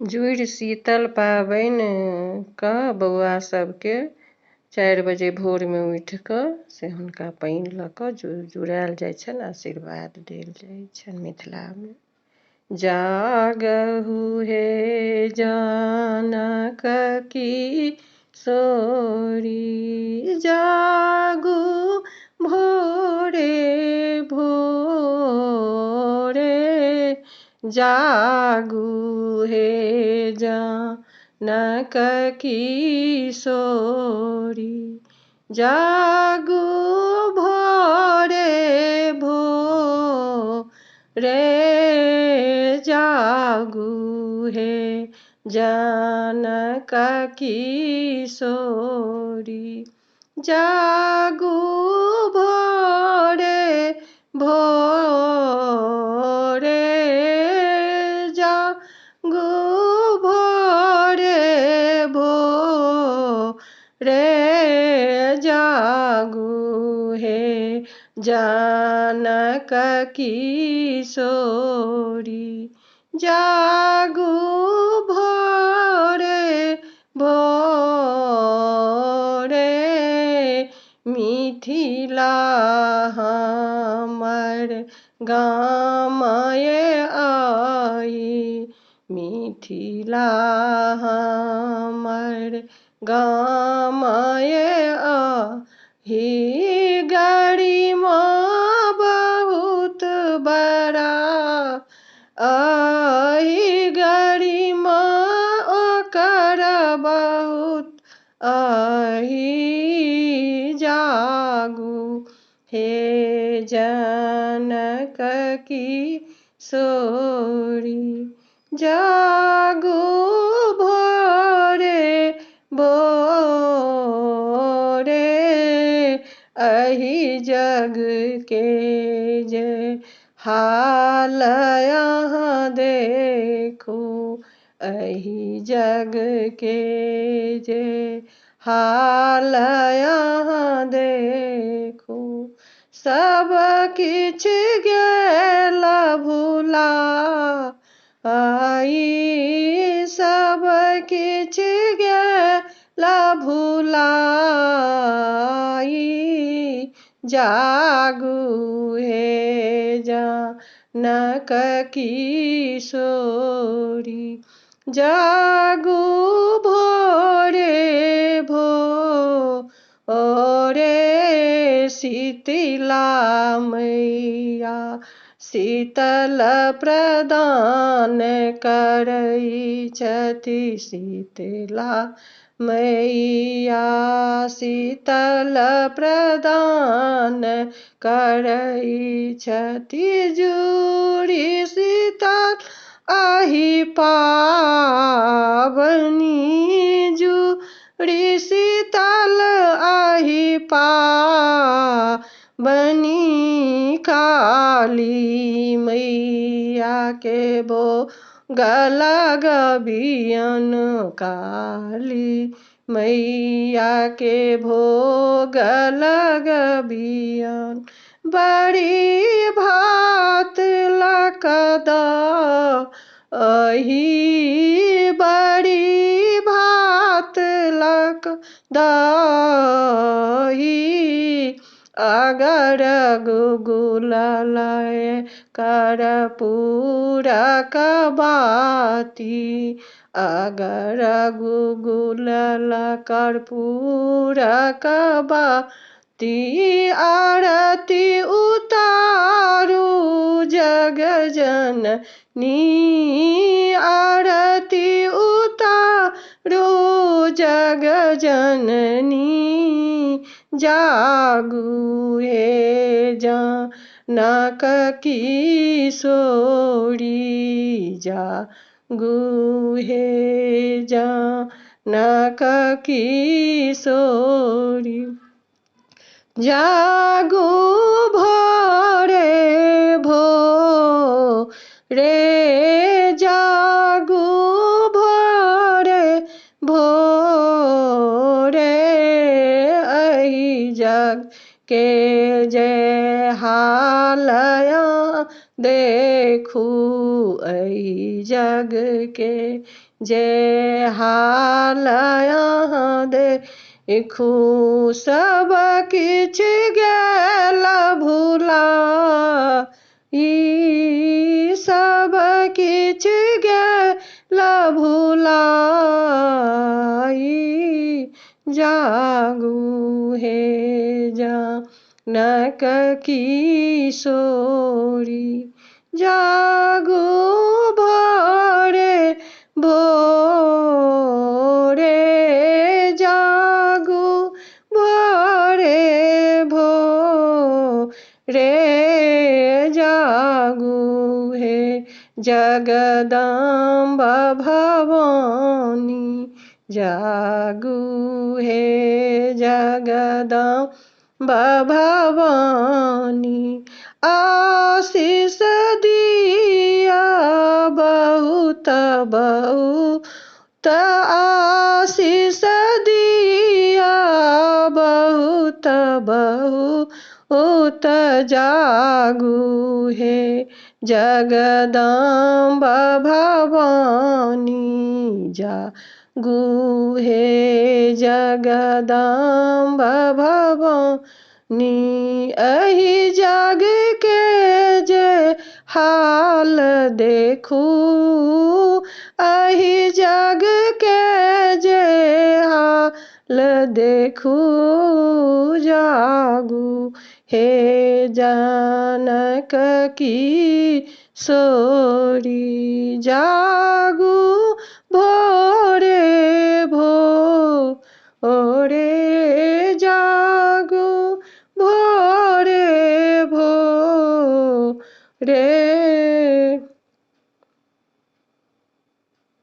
जुड़ शीतल पाबनि कऽ बौआ सबके 4 बजे भोर में उठि कऽ से हुनका पानि लऽ कऽ जुड़ायल जाइ छनि, आशीर्वाद देल जाइ छनि। मिथिला में जागहु हे जनक किशोरी, जागु भोरे भोरे, जागु हे जनक किशोरी, जागु भोरे भोरे, जागु हे जनक किशोरी, जागु भोरे भोरे, जागु भोरे भोरे, जागु हे जनक किशोरी, जागु भोरे भोरे। मिथिला हमर गाम ये आई, मिथिला हमर गाम ये आही, गरिमा बहुत बड़ा आही, गरिमा ओकर बहुत आही, जागु हे जनक किशोरी, जागु भोरे भोरे। अहि जग के जे हाल यहाँ देखो, अहि जग के जे हाल यहाँ देखो, सब किछ गेल भुला आई, सब किछ गेल भुलाई, जागु हे जनक किशोरी, जागु भोरे भोरे। शीतला मैया शीतल प्रदान करै छथि, शीतला मैया शीतल प्रदान करै छथि, जुड़ी शीतल आही पाबनी, जुड़ी शीतल आही पाबनी, काली मैया के भोग लगबियन, काली मैया के भोग लगबियन, बड़ी भात लकदही, बड़ी भात लकदही, अगर गुगुल लय कर्पूरक बाती, अगर गुगुल लय कर्पूरक बाती, आरती उतारू जग जननी, आरती उतारू जग जननी, जागु हे जनक किशोरी, जागु हे जनक किशोरी, जागु भोरे भोरे, जागु भोरे भोरे। अहि जग के जय हाल यहाँ देखू एहि जग के जे हाल यहाँ देखू सब किछ गेल भुला ई सब किछ गेल भुलाई जागू हे जानक किशोरी जागू भोरे भोरे जागू भोरे भोरे जागू हे जगदम्बा भवानी जागू हे जगदम्बा भवानी आशीष दिया बहुत बहुत आशीष दिया बहुत बहुत जागू हे जगदम्बा भवानी जागू हे जगदम्बा भवानी एहि जग के जे हाल देखू एहि जग के जे हाल देखू जागू हे जानक किशोरी जा